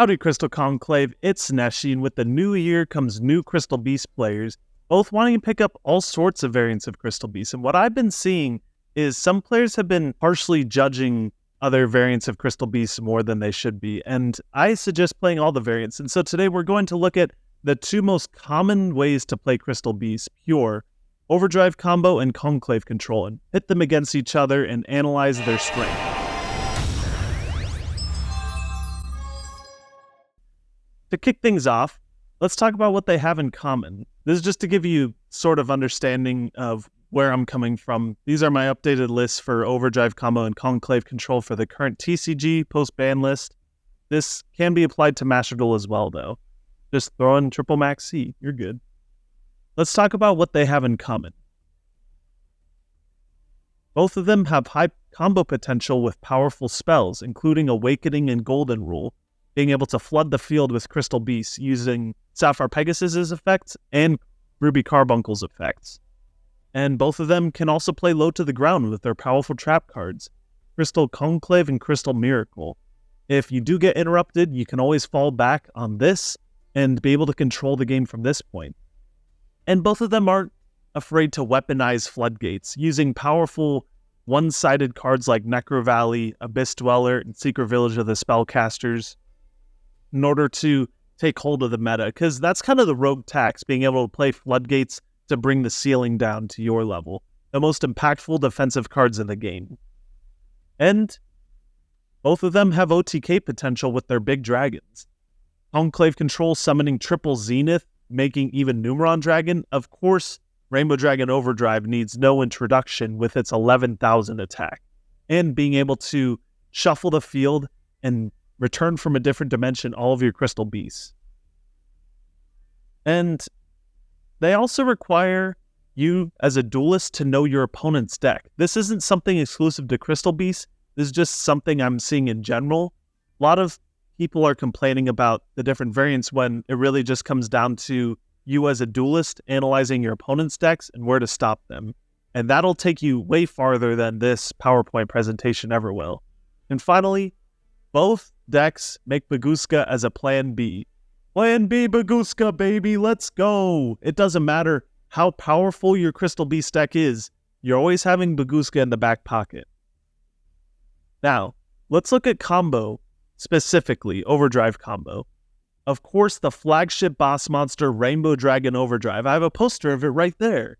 Howdy, Crystal Conclave, it's NESHY, and with the new year comes new Crystal Beast players, both wanting to pick up all sorts of variants of Crystal Beast. And what I've been seeing is some players have been harshly judging other variants of Crystal Beast more than they should be, and I suggest playing all the variants. And so today we're going to look at the two most common ways to play Crystal Beast, pure, Overdrive Combo and Conclave Control, and pit them against each other and analyze their strength. To kick things off, let's talk about what they have in common. This is just to give you sort of understanding of where I'm coming from. These are my updated lists for Overdrive Combo and Conclave Control for the current TCG post-ban list. This can be applied to Master Duel as well, though. Just throw in triple max C, you're good. Let's talk about what they have in common. Both of them have high combo potential with powerful spells, including Awakening and Golden Rule, being able to flood the field with Crystal Beasts using Sapphire Pegasus's effects and Ruby Carbuncle's effects. And both of them can also play low to the ground with their powerful trap cards, Crystal Conclave and Crystal Miracle. If you do get interrupted, you can always fall back on this and be able to control the game from this point. And both of them aren't afraid to weaponize floodgates, using powerful one-sided cards like Necrovalley, Abyss Dweller, and Secret Village of the Spellcasters in order to take hold of the meta, because that's kind of the rogue tax, being able to play floodgates to bring the ceiling down to your level. The most impactful defensive cards in the game. And both of them have OTK potential with their big dragons. Conclave Control summoning triple Zenith, making even Numeron Dragon. Of course, Rainbow Dragon Overdrive needs no introduction with its 11,000 attack. And being able to shuffle the field and return from a different dimension all of your Crystal Beasts. And they also require you as a duelist to know your opponent's deck. This isn't something exclusive to Crystal Beasts. This is just something I'm seeing in general. A lot of people are complaining about the different variants when it really just comes down to you as a duelist analyzing your opponent's decks and where to stop them. And that'll take you way farther than this PowerPoint presentation ever will. And finally, both decks make Bagooska as a plan B. Plan B Bagooska, baby, let's go! It doesn't matter how powerful your Crystal Beast deck is, you're always having Bagooska in the back pocket. Now, let's look at combo, specifically Overdrive Combo. Of course, the flagship boss monster, Rainbow Dragon Overdrive. I have a poster of it right there.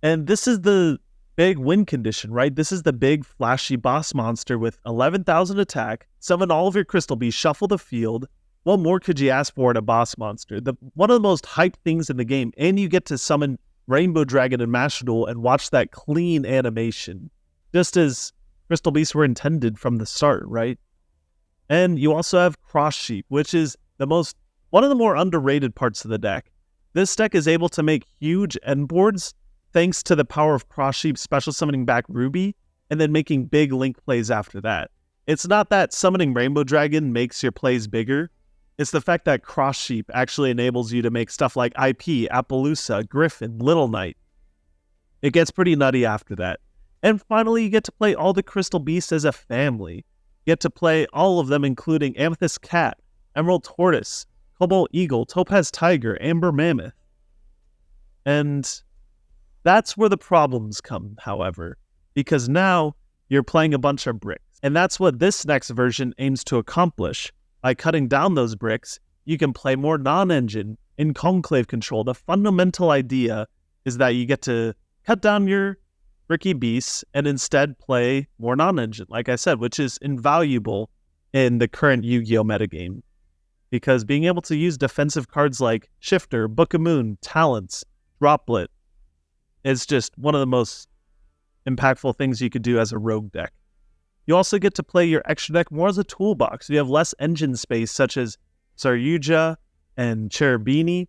And this is the big win condition, right? This is the big flashy boss monster with 11,000 attack, summon all of your Crystal Beasts, shuffle the field. What more could you ask for in a boss monster? One of the most hyped things in the game, and you get to summon Rainbow Dragon and Master Duel and watch that clean animation, just as Crystal Beasts were intended from the start, right? And you also have Cross Sheep, which is one of the more underrated parts of the deck. This deck is able to make huge end boards thanks to the power of Cross Sheep special summoning back Ruby, and then making big link plays after that. It's not that summoning Rainbow Dragon makes your plays bigger, it's the fact that Cross Sheep actually enables you to make stuff like IP, Appaloosa, Griffin, Little Knight. It gets pretty nutty after that. And finally, you get to play all the Crystal Beasts as a family. You get to play all of them, including Amethyst Cat, Emerald Tortoise, Cobalt Eagle, Topaz Tiger, Amber Mammoth. And that's where the problems come, however, because now you're playing a bunch of bricks. And that's what this next version aims to accomplish. By cutting down those bricks, you can play more non-engine in Conclave Control. The fundamental idea is that you get to cut down your bricky beasts and instead play more non-engine, like I said, which is invaluable in the current Yu-Gi-Oh! Metagame. Because being able to use defensive cards like Shifter, Book of Moon, Talents, Droplet, is just one of the most impactful things you could do as a rogue deck. You also get to play your extra deck more as a toolbox. You have less engine space, such as Saryuja and Cherubini.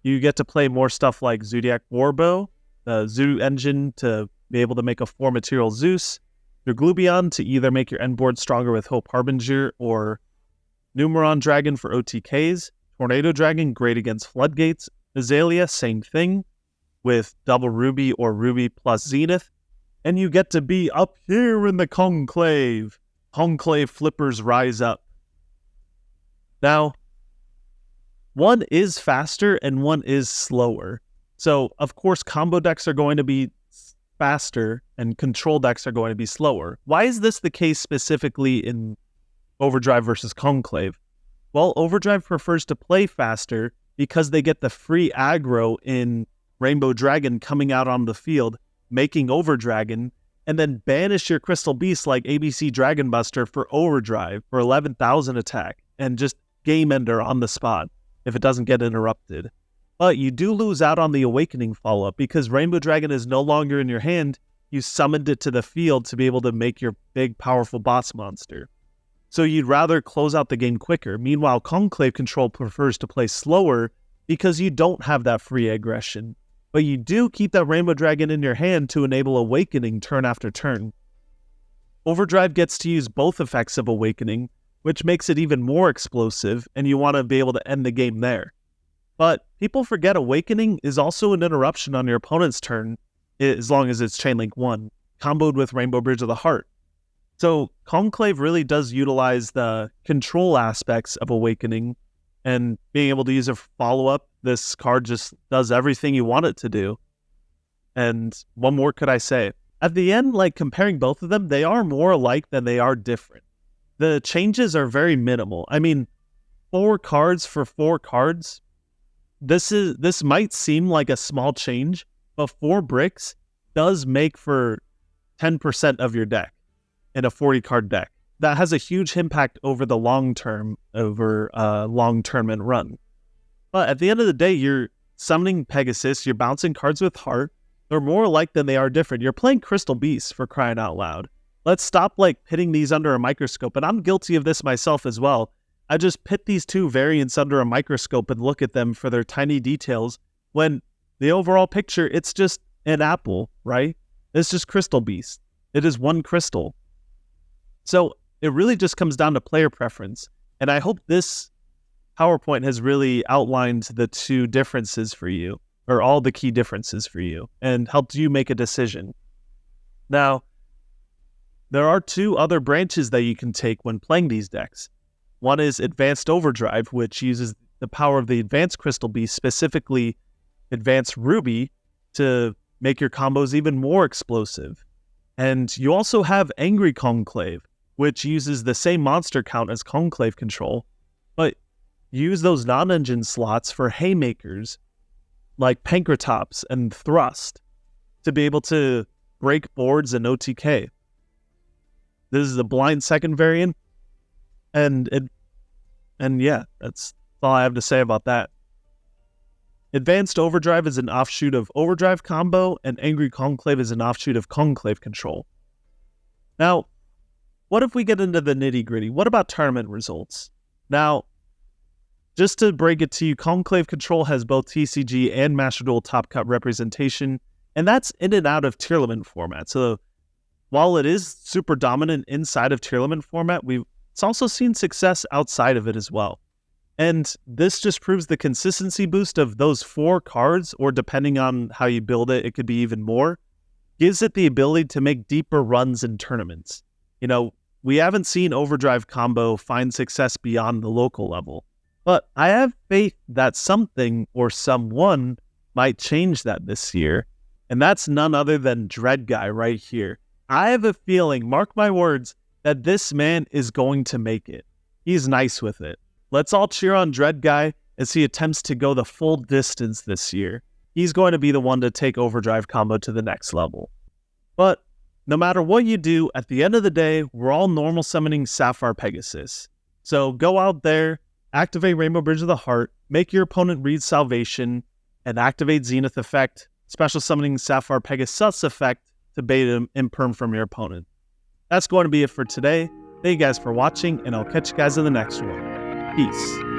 You get to play more stuff like Zodiac Warbow, the Zoo engine to be able to make a 4-material Zeus, your Glubion to either make your end board stronger with Hope Harbinger, or Numeron Dragon for OTKs, Tornado Dragon, great against floodgates, Azalea, same thing, with double Ruby or Ruby plus Zenith, and you get to be up here in the Conclave. Conclave flippers rise up. Now, one is faster and one is slower. So, of course, combo decks are going to be faster and control decks are going to be slower. Why is this the case specifically in Overdrive versus Conclave? Well, Overdrive prefers to play faster because they get the free aggro in Rainbow Dragon coming out on the field, making Overdragon, and then banish your Crystal Beast like ABC Dragon Buster for Overdrive for 11,000 attack, and just game ender on the spot if it doesn't get interrupted. But you do lose out on the Awakening follow-up because Rainbow Dragon is no longer in your hand. You summoned it to the field to be able to make your big, powerful boss monster. So you'd rather close out the game quicker. Meanwhile, Conclave Control prefers to play slower because you don't have that free aggression. But you do keep that Rainbow Dragon in your hand to enable Awakening turn after turn. Overdrive gets to use both effects of Awakening, which makes it even more explosive, and you want to be able to end the game there. But people forget Awakening is also an interruption on your opponent's turn, as long as it's Chainlink 1, comboed with Rainbow Bridge of the Heart. So Conclave really does utilize the control aspects of Awakening, and being able to use a follow-up, this card just does everything you want it to do. And what more could I say? At the end, like comparing both of them, they are more alike than they are different. The changes are very minimal. I mean, 4 cards for 4 cards. This might seem like a small change, but 4 bricks does make for 10% of your deck in a 40-card deck. That has a huge impact over the long term, over a long tournament run. But at the end of the day, you're summoning Pegasus, you're bouncing cards with Heart. They're more alike than they are different. You're playing Crystal Beasts, for crying out loud. Let's stop pitting these under a microscope, and I'm guilty of this myself as well. I just pit these 2 variants under a microscope and look at them for their tiny details, when the overall picture, it's just an apple, right? It's just Crystal Beast. It is one crystal. So it really just comes down to player preference, and I hope this PowerPoint has really outlined the 2 differences for you, or all the key differences for you, and helped you make a decision. Now, there are 2 other branches that you can take when playing these decks. One is Advanced Overdrive, which uses the power of the Advanced Crystal Beast, specifically Advanced Ruby, to make your combos even more explosive. And you also have Angry Conclave, which uses the same monster count as Conclave Control, but use those non-engine slots for haymakers like Pankratops and Thrust to be able to break boards and OTK. This is the blind second variant, and yeah, that's all I have to say about that. Advanced Overdrive is an offshoot of Overdrive Combo, and Angry Conclave is an offshoot of Conclave Control. Now, what if we get into the nitty-gritty? What about tournament results? Now, just to break it to you, Conclave Control has both TCG and Master Duel Top Cut representation, and that's in and out of tier limit format. So while it is super dominant inside of tier limit format, it's also seen success outside of it as well. And this just proves the consistency boost of those 4 cards, or depending on how you build it, it could be even more, gives it the ability to make deeper runs in tournaments. You know, we haven't seen Overdrive Combo find success beyond the local level, but I have faith that something or someone might change that this year, and that's none other than Dread Guy right here. I have a feeling, mark my words, that this man is going to make it. He's nice with it. Let's all cheer on Dread Guy as he attempts to go the full distance this year. He's going to be the one to take Overdrive Combo to the next level. But no matter what you do, at the end of the day, we're all normal summoning Sapphire Pegasus. So go out there, activate Rainbow Bridge of the Heart, make your opponent read Salvation, and activate Zenith Effect, special summoning Sapphire Pegasus Effect to bait him imperm from your opponent. That's going to be it for today. Thank you guys for watching, and I'll catch you guys in the next one. Peace.